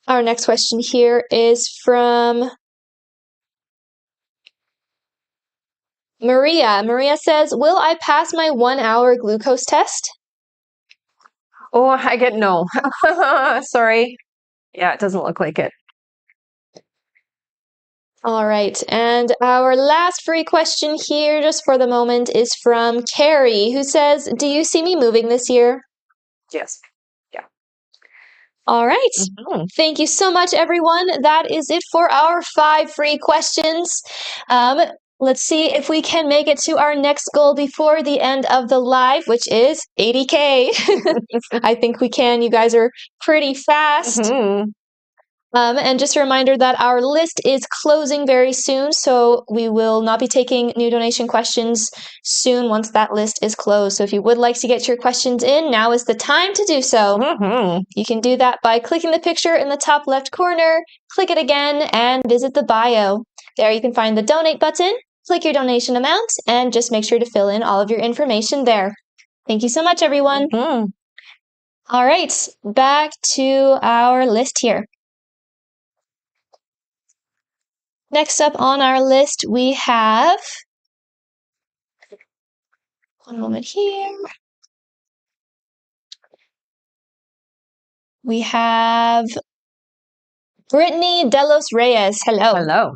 Our next question here is from Maria. Maria says, will I pass my 1-hour glucose test? Oh, I get no. Sorry. Yeah, it doesn't look like it. All right. And our last free question here, just for the moment, is from Carrie, who says, do you see me moving this year? Yes. Yeah. All right. Thank you so much, everyone. That is it for our 5 free questions. Let's see if we can make it to our next goal before the end of the live, which is 80K. I think we can. You guys are pretty fast. And just a reminder that our list is closing very soon, so we will not be taking new donation questions soon once that list is closed. So if you would like to get your questions in, now is the time to do so. You can do that by clicking the picture in the top left corner, click it again, and visit the bio. There you can find the donate button, click your donation amount, and just make sure to fill in all of your information there. Thank you so much, everyone. All right, back to our list here. Next up on our list, we have, one moment here. We have Brittany Delos Reyes. Hello. Hello.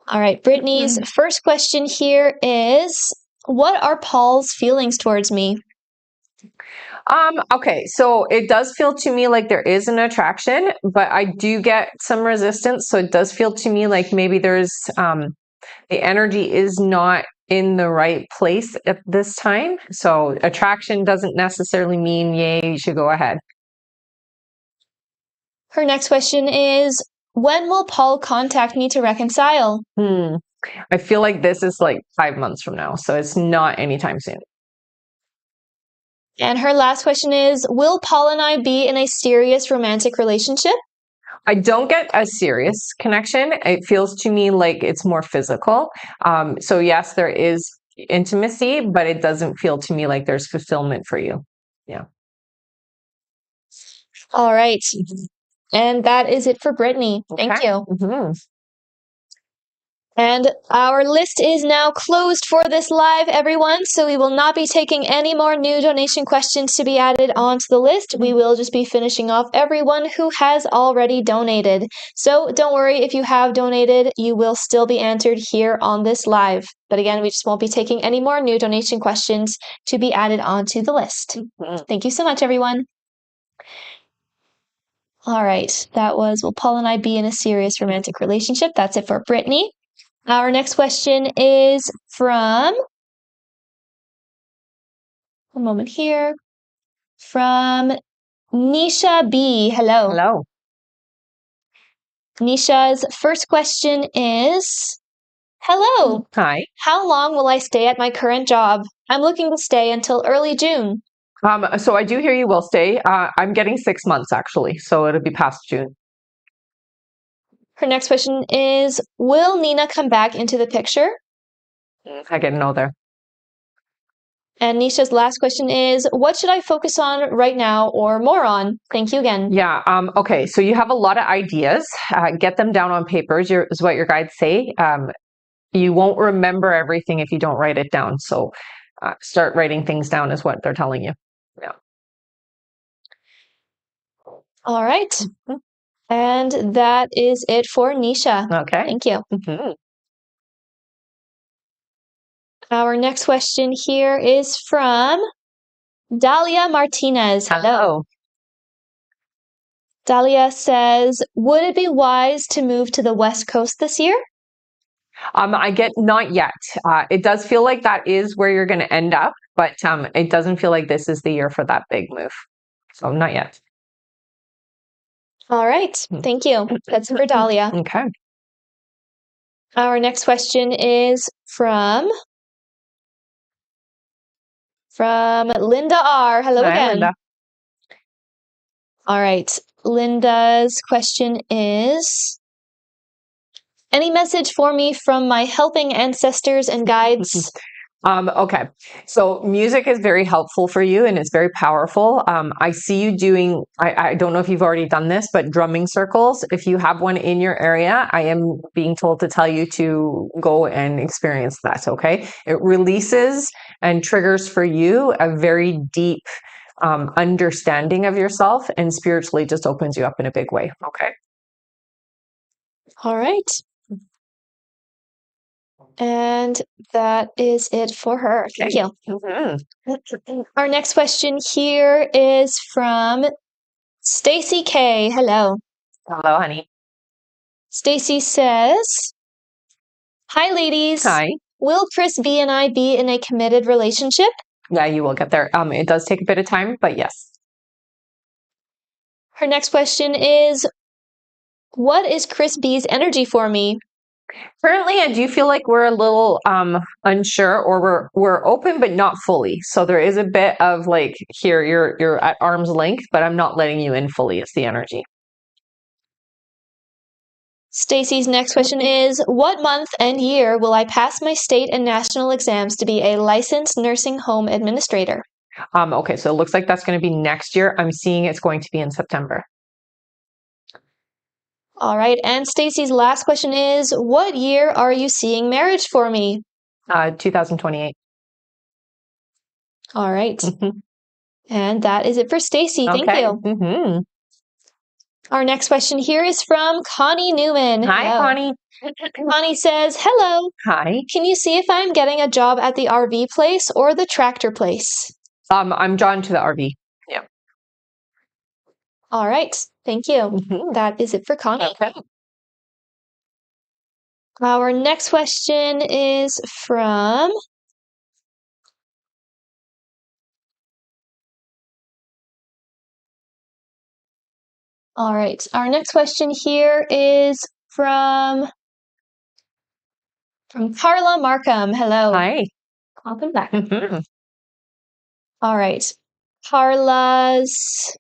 All right, Brittany's first question here is, what are Paul's feelings towards me? Okay, so it does feel to me like there is an attraction, but I do get some resistance. So it does feel to me like maybe there's the energy is not in the right place at this time. So attraction doesn't necessarily mean, yay, you should go ahead. Her next question is, when will Paul contact me to reconcile? I feel like this is like 5 months from now, so it's not anytime soon. And her last question is, will Paul and I be in a serious romantic relationship? I don't get a serious connection. It feels to me like it's more physical. So yes, there is intimacy, but it doesn't feel to me like there's fulfillment for you. Yeah. All right. And that is it for Brittany. Thank you. And our list is now closed for this live, everyone. So we will not be taking any more new donation questions to be added onto the list. We will just be finishing off everyone who has already donated. So don't worry, if you have donated, you will still be answered here on this live. But again, we just won't be taking any more new donation questions to be added onto the list. Thank you so much, everyone. All right, that was, will Paul and I be in a serious romantic relationship? That's it for Brittany. Our next question is from, one moment here. from Nisha B. Hello. Hello. Nisha's first question is, hello. Hi. How long will I stay at my current job? I'm looking to stay until early June. So I do hear you will stay. I'm getting 6 months actually, so it'll be past June. Her next question is, will Nina come back into the picture? I get a no there. And Nisha's last question is, what should I focus on right now or more on? Thank you again. Yeah. Okay. So you have a lot of ideas. Get them down on paper is what your guides say. You won't remember everything if you don't write it down. So start writing things down is what they're telling you. Yeah. All right. And that is it for Nisha. Okay. Thank you. Mm-hmm. Our next question here is from Dahlia Martinez. Hello. Dahlia says, would it be wise to move to the West Coast this year? I get not yet. It does feel like that is where you're going to end up, but it doesn't feel like this is the year for that big move. So not yet. All right. Thank you. That's for Dahlia. Okay. Our next question is from Linda R. Hello Hi, again. Linda. All right. Linda's question is, any message for me from my helping ancestors and guides? Okay. So music is very helpful for you and it's very powerful. I see you doing, I don't know if you've already done this, but drumming circles. If you have one in your area, I am being told to tell you to go and experience that. Okay. It releases and triggers for you a very deep understanding of yourself and spiritually just opens you up in a big way. Okay. All right. And that is it for her. Thank you. Mm-hmm. Our next question here is from Stacy K. Hello. Hello, honey. Stacy says, hi, ladies. Hi. Will Chris B and I be in a committed relationship? Yeah, you will get there. It does take a bit of time, but yes. Her next question is, what is Chris B's energy for me? Currently, I do feel like we're a little unsure, or we're open but not fully. So there is a bit of like, here you're at arm's length, but I'm not letting you in fully. It's the energy. Stacy's next question is, what month and year will I pass my state and national exams to be a licensed nursing home administrator? Okay, so it looks like that's going to be next year. I'm seeing it's going to be in September. All right, and Stacy's last question is, what year are you seeing marriage for me? 2028. All right. And that is it for Stacy. Thank you. Mm-hmm. Our next question here is from Connie Newman. Hi, Hello. Connie. Connie says, hello. Hi. Can you see if I'm getting a job at the RV place or the tractor place? I'm drawn to the RV. Yeah. All right. Thank you. That is it for Connie. Okay. Our next question is from All right. Our next question here is from Carla Markham. Hello. Hi. Welcome back. All right. Carla's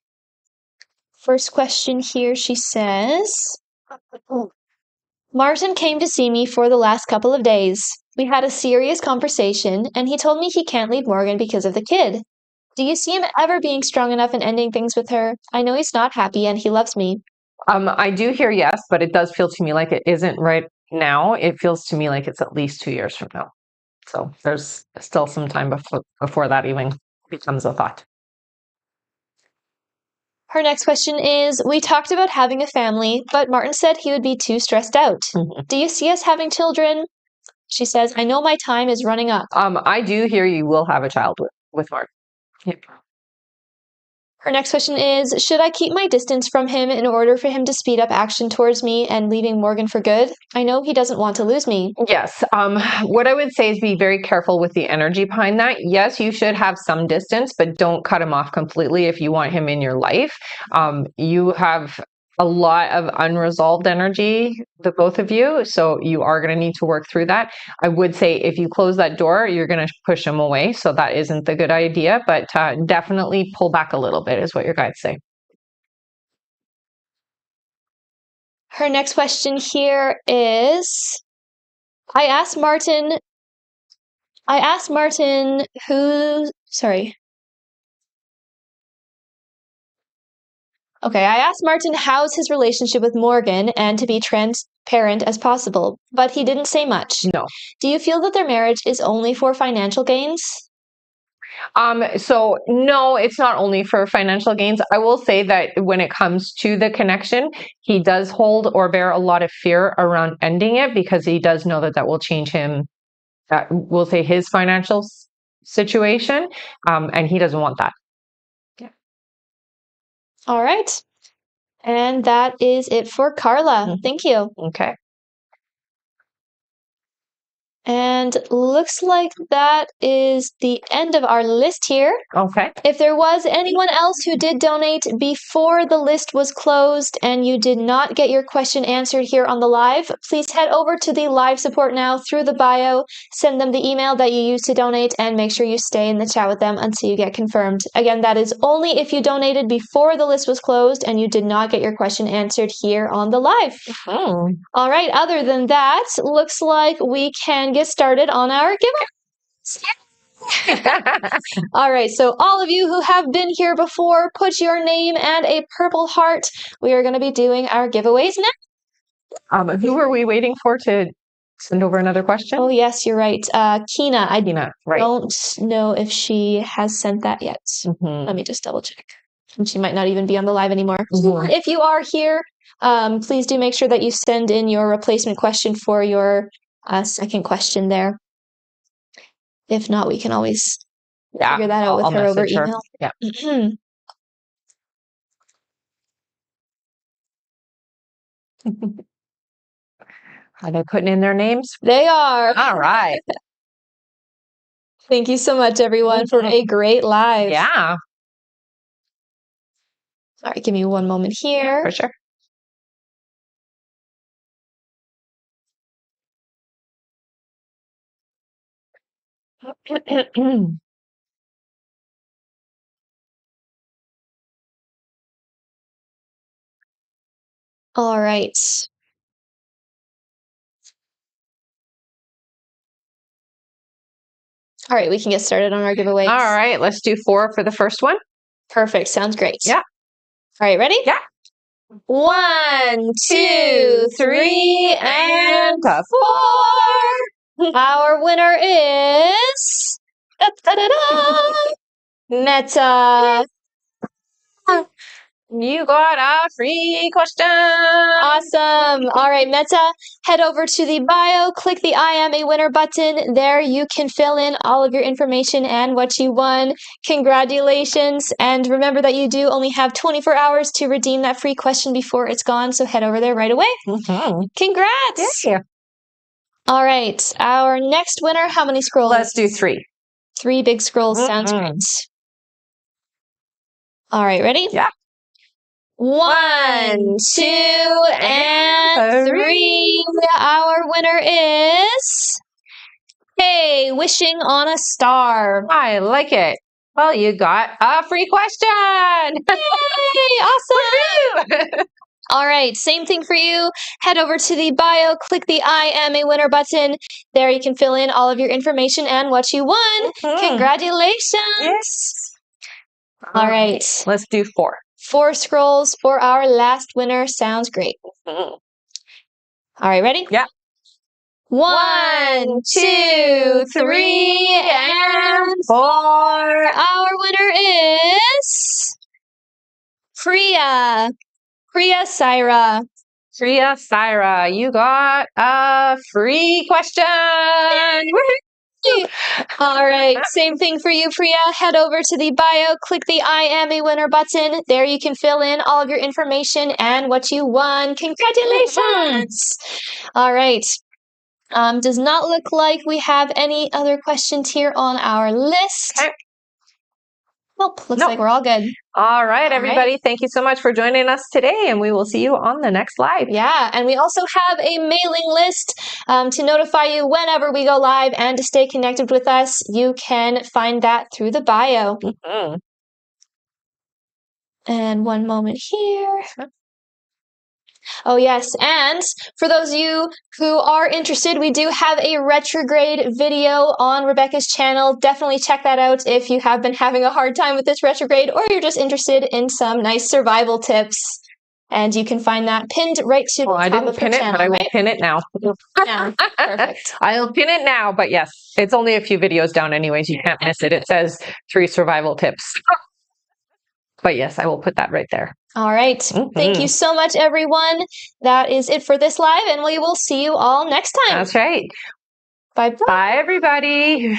first question here, she says, Martin came to see me for the last couple of days. We had a serious conversation, and he told me he can't leave Morgan because of the kid. Do you see him ever being strong enough in ending things with her? I know he's not happy and he loves me. I do hear yes, but it does feel to me like it isn't right now. It feels to me like it's at least 2 years from now. So there's still some time before that even becomes a thought. Her next question is, we talked about having a family, but Martin said he would be too stressed out. Do you see us having children? She says, I know my time is running up. I do hear you will have a child with Mark. Yep. Her next question is, should I keep my distance from him in order for him to speed up action towards me and leaving Morgan for good? I know he doesn't want to lose me. Yes. What I would say is be very careful with the energy behind that. Yes, you should have some distance, but don't cut him off completely if you want him in your life. You have a lot of unresolved energy, the both of you. So you are going to need to work through that. I would say if you close that door, you're going to push him away. So that isn't the good idea, but definitely pull back a little bit is what your guides say. Her next question here is, I asked Martin who, sorry. Okay, I asked Martin how's his relationship with Morgan and to be transparent as possible, but he didn't say much. No. Do you feel that their marriage is only for financial gains? So no, it's not only for financial gains. I will say that when it comes to the connection, he does hold or bear a lot of fear around ending it because he does know that that will change him, we'll say his financial situation. And he doesn't want that. Yeah. All right. And that is it for Carla. Mm-hmm. Thank you. Okay. And looks like that is the end of our list here. Okay. If there was anyone else who did donate before the list was closed and you did not get your question answered here on the live, please head over to the live support now through the bio, send them the email that you used to donate, and make sure you stay in the chat with them until you get confirmed. Again, that is only if you donated before the list was closed and you did not get your question answered here on the live. Oh. All right, other than that, looks like we can get started on our giveaway. All right, so all of you who have been here before, put your name and a purple heart. We are going to be doing our giveaways now. Who are we waiting for to send over another question? Oh, yes, you're right. Kina, I right. don't know if she has sent that yet. Mm-hmm. Let me just double check. And she might not even be on the live anymore. Mm-hmm. If you are here, please do make sure that you send in your replacement question for your second question there. If not, we can always figure that out with her over email. Yeah. Are they putting in their names? They are. All right. Thank you so much, everyone, for a great live. Yeah. All right, give me one moment here. For sure. All right. All right, we can get started on our giveaways. All right, let's do 4 for the first one. Perfect. Sounds great. Yeah. All right, ready? Yeah. 1, 2, 3, and 4. Our winner is Meta. You got a free question. Awesome. All right, Meta, head over to the bio, click the I am a winner button. There you can fill in all of your information and what you won. Congratulations. And remember that you do only have 24 hours to redeem that free question before it's gone. So head over there right away. Mm-hmm. Congrats. Yeah. All right. Our next winner, how many scrolls? Let's do 3. 3 big scrolls. Sounds great. All right, ready? Yeah. 1, 2, and 3. Our winner is Wishing on a Star. I like it. Well, you got a free question. Yay! Awesome. All right, same thing for you. Head over to the bio, click the I am a winner button. There you can fill in all of your information and what you won. Congratulations. Yes. All right. Let's do 4. 4 scrolls for our last winner. Sounds great. All right, ready? Yeah. 1, 2, 3, and 4. Our winner is Priya Syra. Priya Syra, you got a free question. All right, same thing for you, Priya. Head over to the bio, click the I am a winner button. There you can fill in all of your information and what you won. Congratulations! All right. Does not look like we have any other questions here on our list. Okay. Nope, looks like we're all good. All right, everybody. Thank you so much for joining us today, and we will see you on the next live. Yeah, and we also have a mailing list to notify you whenever we go live and to stay connected with us. You can find that through the bio. Mm-hmm. And one moment here. Oh, yes. And for those of you who are interested, we do have a retrograde video on Rebecca's channel. Definitely check that out if you have been having a hard time with this retrograde or you're just interested in some nice survival tips. And you can find that pinned right to the top of her channel. I didn't pin it, but I will pin it now. Yeah, perfect. I'll pin it now, but yes, it's only a few videos down anyways. You can't miss it. It says 3 survival tips. But yes, I will put that right there. All right. Mm-hmm. Thank you so much, everyone. That is it for this live, and we will see you all next time. That's right. Bye-bye. Bye, everybody.